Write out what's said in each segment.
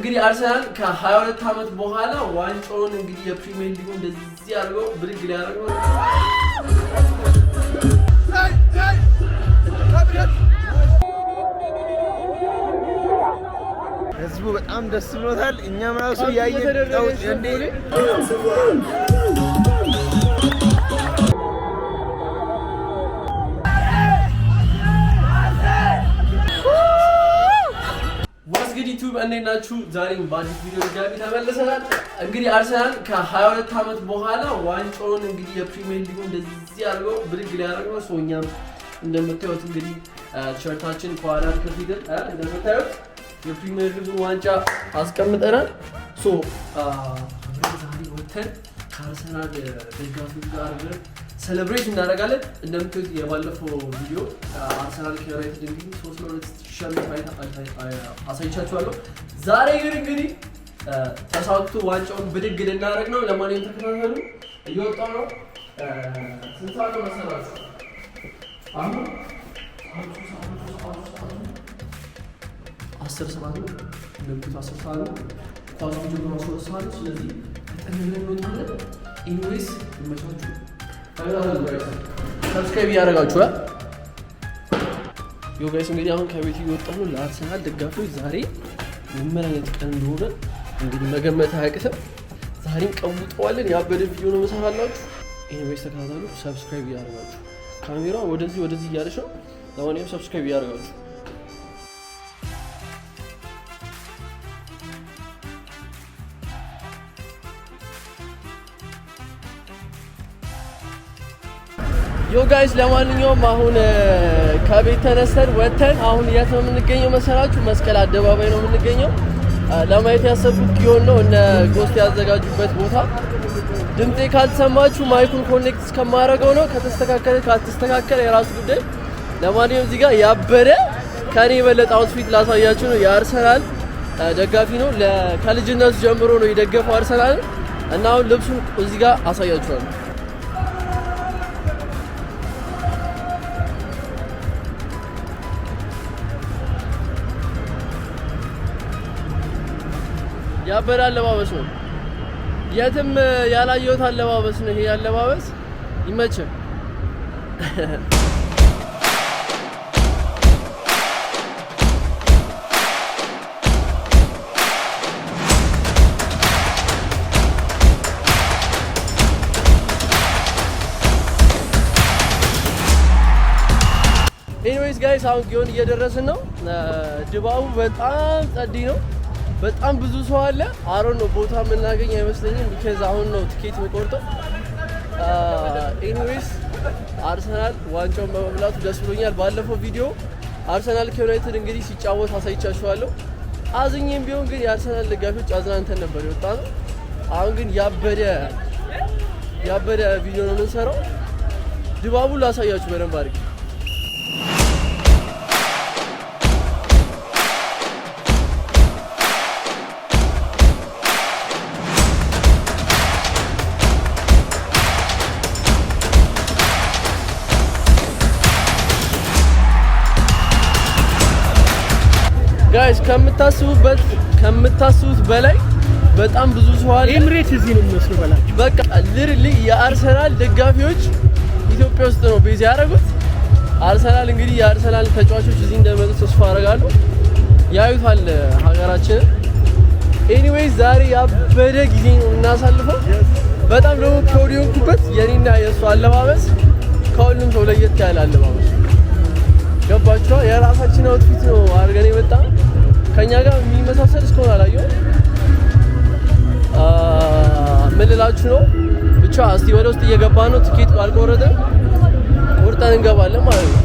እንግዲህ አርሰናል ከ22 ዓመት በኋላ ዋንጫውን እንግዲህ የፕሪሚየር ሊጉ እንደዚህ አድርገው ብድግ ሊያደርግ ነው። ህዝቡ በጣም ደስ ብሎታል። እኛም ራሱ ያየን እንዴ ዩቲዩብ እንዴት ናችሁ? ዛሬም በአዲስ ቪዲዮ ድጋሚ ተመልሰናል። እንግዲህ አርሰናል ከ22 ዓመት በኋላ ዋንጫውን እንግዲህ የፕሪሚየር ሊጉ እንደዚህ አድርገው ብድግ ሊያደርግ ነው። እኛም እንደምታዩት እንግዲህ ቲሸርታችን ከኋላ ከፊት እንደምታዩት የፕሪሚየር ሊጉን ዋንጫ አስቀምጠናል። ዛሬ ወተን ከአርሰናል ደጋፊዎች ጋር ሴሌብሬት እናደርጋለን። እንደምታዩት የባለፈው ቪዲዮ አርሰናል ከዩናይትድ እንግዲህ 3-2 ሲሸነፍ አሳይቻችኋለሁ። ዛሬ ግን እንግዲህ ተሳክቶ ዋንጫውን ብድግ ልናደርግ ነው። ለማንኛውም ተከታተሉ። እየወጣ ነው። ስንት ሰዓት ነው መሰላችሁ? አሁን 10 ሰዓት ነው። እንደምታዩት 10 ሰዓት ነው። ኳሱ ጀምሮ 3 ሰዓት ነው። ስለዚህ ተጠንቀን እንወጣለን። ኢንዌይስ ይመቻችሁ። ሰብስክራይብ እያደረጋችሁ ዮ ጋይስ እንግዲህ አሁን ከቤት እየወጣ ነው። ለአርሰናል ደጋፊዎች ዛሬ ምን አይነት ቀን እንደሆነ እንግዲህ መገመት አያቅትም። ዛሬን ቀውጠዋለን። ያበደ ቪዲዮ ነው መሰራላችሁ። ኢንዌይስ ተከታተሉ። ሰብስክራይብ እያደረጋችሁ ካሜራ ወደዚህ እያለች ነው። ለማንኛውም ሰብስክራይብ እያደረጋችሁ ዮ ጋይስ ለማንኛውም አሁን ከቤት ተነስተን ወተን አሁን የት ነው የምንገኘው መሰላችሁ? መስቀል አደባባይ ነው የምንገኘው። ለማየት ያሰብኩት ጊዮን ነው እነ ጎስት ያዘጋጁበት ቦታ። ድምጤ ካልተሰማችሁ ማይኩን ኮኔክት እስከማደርገው ነው። ከተስተካከለ ካልተስተካከለ የራሱ ጉዳይ። ለማንኛውም እዚህ ጋር ያበደ ከኔ የበለጠ አውትፊት ላሳያችሁ ነው። የአርሰናል ደጋፊ ነው። ከልጅነቱ ጀምሮ ነው የደገፈው አርሰናል እና አሁን ልብሱን እዚህ ጋር አሳያችኋለሁ። ያበደ አለባበስ ነው። የትም ያላየሁት አለባበስ ነው። ይሄ አለባበስ ይመችህ። ኤኒዌይስ ጋይስ አሁን ጊዮን እየደረስን ነው። ድባቡ በጣም ጸዲ ነው። በጣም ብዙ ሰው አለ። አሮን ነው ቦታ የምናገኝ አይመስለኝም። ቢካዝ አሁን ነው ቲኬት የምቆርጠው። ኤኒዌይስ አርሰናል ዋንጫውን በመብላቱ ደስ ብሎኛል። ባለፈው ቪዲዮ አርሰናል ከዩናይትድ እንግዲህ ሲጫወት አሳይቻችኋለሁ። አዝኜም ቢሆን ግን የአርሰናል ደጋፊዎች አዝናንተን ነበር የወጣነው። አሁን ግን ያበደ ቪዲዮ ነው የምንሰራው። ድባቡን ላሳያችሁ በደንብ አድርጌ። ጋይስ ከምታስቡት በላይ በጣም ብዙ ሰው አለ። ኤምሬት እዚህ ነው የሚመስለው በላችሁ። በቃ ሊትራሊ የአርሰናል ደጋፊዎች ኢትዮጵያ ውስጥ ነው ቤዝ ያደረጉት። አርሰናል እንግዲህ የአርሰናል ተጫዋቾች እዚህ እንደመጡ ተስፋ አደርጋለሁ። ያዩታል ሀገራችንን። ኤኒዌይስ ዛሬ ያበደ ጊዜ ነው እናሳልፈው። በጣም ደግሞ ፕሮud የሆንኩበት የኔና የእሱ አለባበስ ከሁሉም ሰው ለየት ያለ አለባበስ። ገባችኋ? የራሳችን አውትፊት ነው አድርገን የመጣ ከኛ ጋር የሚመሳሰል እስከሆነ አላየሁም። ምን ልላችሁ ነው ብቻ እስቲ ወደ ውስጥ እየገባ ነው። ቲኬት አልቆረጠም፣ ቆርጠን እንገባለን ማለት ነው።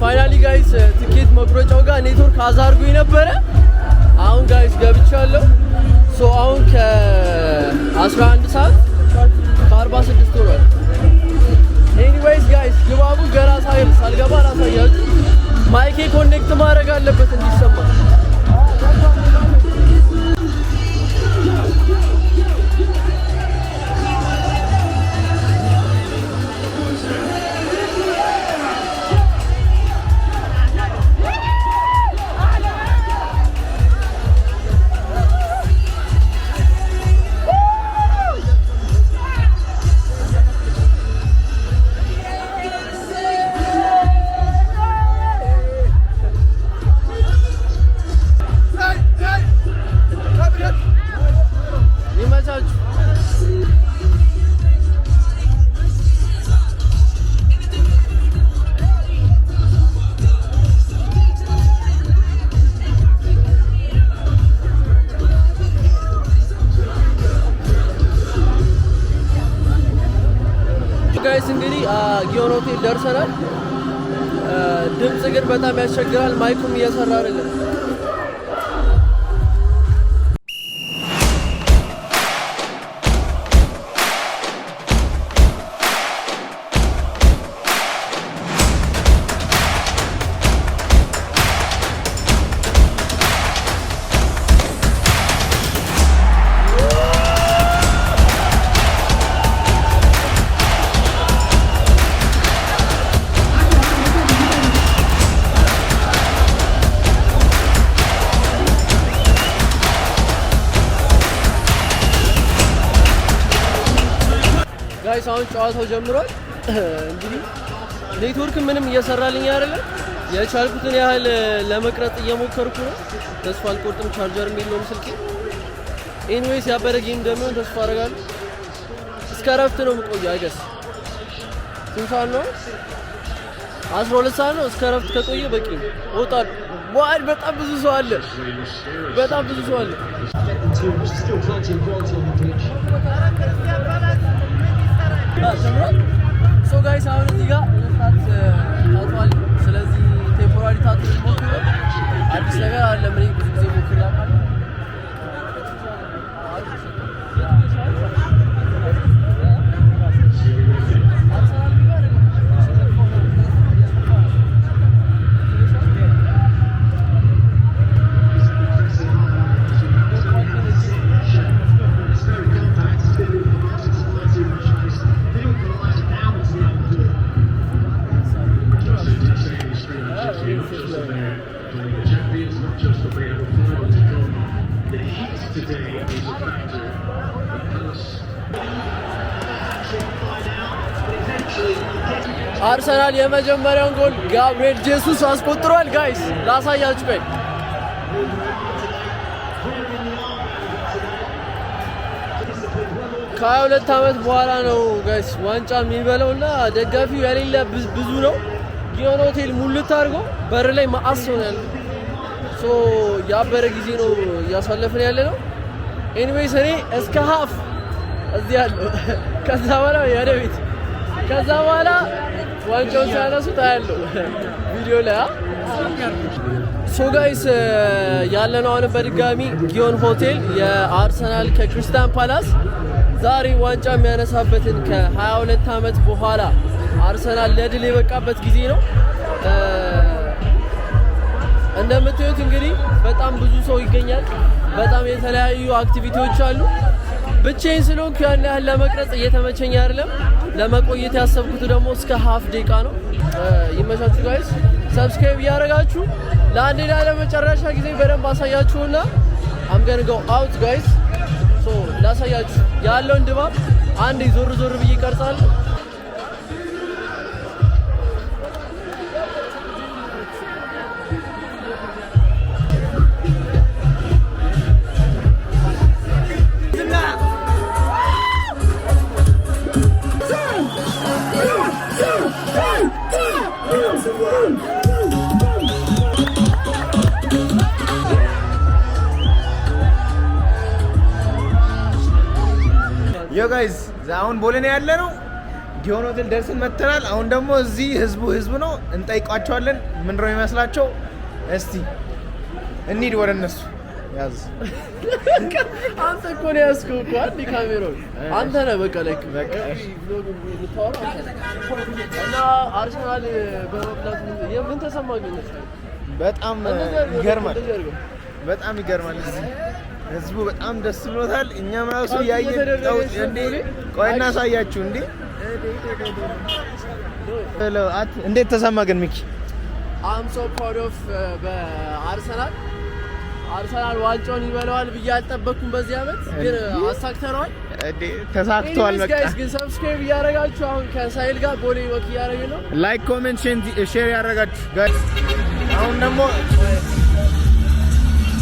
ፋይናሊ ጋይስ ቲኬት መቁረጫው ጋር ኔትወርክ አዛርጎኝ ነበረ። አሁን ጋይስ ገብቻለሁ። አሁን ከ11 ሰዓት ከ46 ሆኗል። ኤኒዌይስ ጋይስ ድባቡ ገና ሳልገባ ላሳያችሁ። ማይኬ ኮኔክት ማድረግ አለበት እንዲሰማ። ጋይስ እንግዲህ ጊዮን ሆቴል ደርሰናል። ድምጽ ግን በጣም ያስቸግራል። ማይኩም እየሰራ አይደለም። ጋይስ አሁን ጨዋታው ጀምሯል። እንግዲህ ኔትወርክ ምንም እየሰራልኝ አይደለም። የቻልኩትን ያህል ለመቅረጽ እየሞከርኩ ነው። ተስፋ አልቆርጥም። ቻርጀር የለውም ስልኬ። ኤኒዌይስ ያበረ ጌም እንደሚሆን ተስፋ አደርጋለሁ። እስከ እረፍት ነው የምቆየው። አይገስ ስንት ሰዓት ነው? 12 ሰዓት ነው። እስከ እረፍት ከቆየ በቂ ነው። እወጣለሁ። ዋይ በጣም ብዙ ሰው አለ። በጣም ብዙ ሰው አለ። ሶ ጋይስ አሁን እዚህ ጋር ታቷል። ስለዚህ ቴምፖራሪ ታቱ ሞክሮ አዲስ ነገር አለ። ምን ብዙ ጊዜ ሞክራለሁ። አርሰናል የመጀመሪያውን ጎል ጋብሪኤል ጄሱስ አስቆጥሯል። ጋይስ ላሳያችሁ ቆይ። ከ22 ዓመት በኋላ ነው ጋይስ ዋንጫ የሚበላውና ደጋፊው የሌለ ብዙ ነው። ጊዮን ሆቴል ሙልት አድርጎ በር ላይ ማአስ ሆናል። ሶ ያበረ ጊዜ ነው እያሳለፍን ያለ ነው። ኤኒዌይስ እኔ እስከ ሃፍ እዚህ ያለው ከዛ በኋላ ወደ ቤት ከዛ በኋላ ዋንጫውን ሲያነሱ ታያለሁ ቪዲዮ ላይ። ሶ ጋይስ ያለነው አሁን በድጋሚ ጊዮን ሆቴል የአርሰናል ከክሪስታል ፓላስ ዛሬ ዋንጫ የሚያነሳበትን ከ22 ዓመት በኋላ አርሰናል ለድል የበቃበት ጊዜ ነው። እንደምታዩት እንግዲህ በጣም ብዙ ሰው ይገኛል። በጣም የተለያዩ አክቲቪቲዎች አሉ። ብቻዬን ስለሆንኩ ያን ያህል ለመቅረጽ እየተመቸኝ አይደለም። ለመቆየት ያሰብኩት ደግሞ እስከ ሃፍ ደቂቃ ነው። ይመቻችሁ ጋይስ። ሰብስክራይብ እያደረጋችሁ ለአንዴና ለመጨረሻ ጊዜ በደንብ አሳያችሁና I'm gonna go out guys. ሶ ላሳያችሁ ያለውን ድባብ አንዴ ዞር ዞር ብዬ እቀርጻለሁ። ዮ ጋይስ አሁን ቦሌ ነው ያለነው። ጊዮን ሆቴል ደርሰን መተናል። አሁን ደግሞ እዚህ ህዝቡ ነው እንጠይቋቸዋለን። ምንድን ነው የሚመስላቸው? እስቲ እንሂድ ወደ እነሱ። ያዝ አንተ እኮ ነው ያዝከው እኮ አንዴ ካሜራው አንተ ነህ። በቃ ላይክ በቃ እና አርሰናል በመብላት ምን ተሰማህ ግን? በጣም ይገርማል። በጣም ይገርማል። እዚህ ህዝቡ በጣም ደስ ብሎታል። እኛም ራሱ ያየን እንዴ ቆይ እናሳያችሁ እንዴ እንዴት ተሰማ ግን ሚኪ? I'm so proud of አርሰናል ዋንጫውን ይበላዋል ብዬ አልጠበቅኩም በዚህ አመት፣ ግን አሳክተነዋል። ተሳክቷል። በቃ ጋይስ ግን ሰብስክራይብ እያደረጋችሁ አሁን ከሳይል ጋር ቦሌ ወክ እያደረግን ነው። ላይክ ኮሜንት ሼር ያደረጋችሁ ጋይስ። አሁን ደግሞ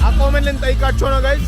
አቆመን ልንጠይቃቸው ነው ጋይስ።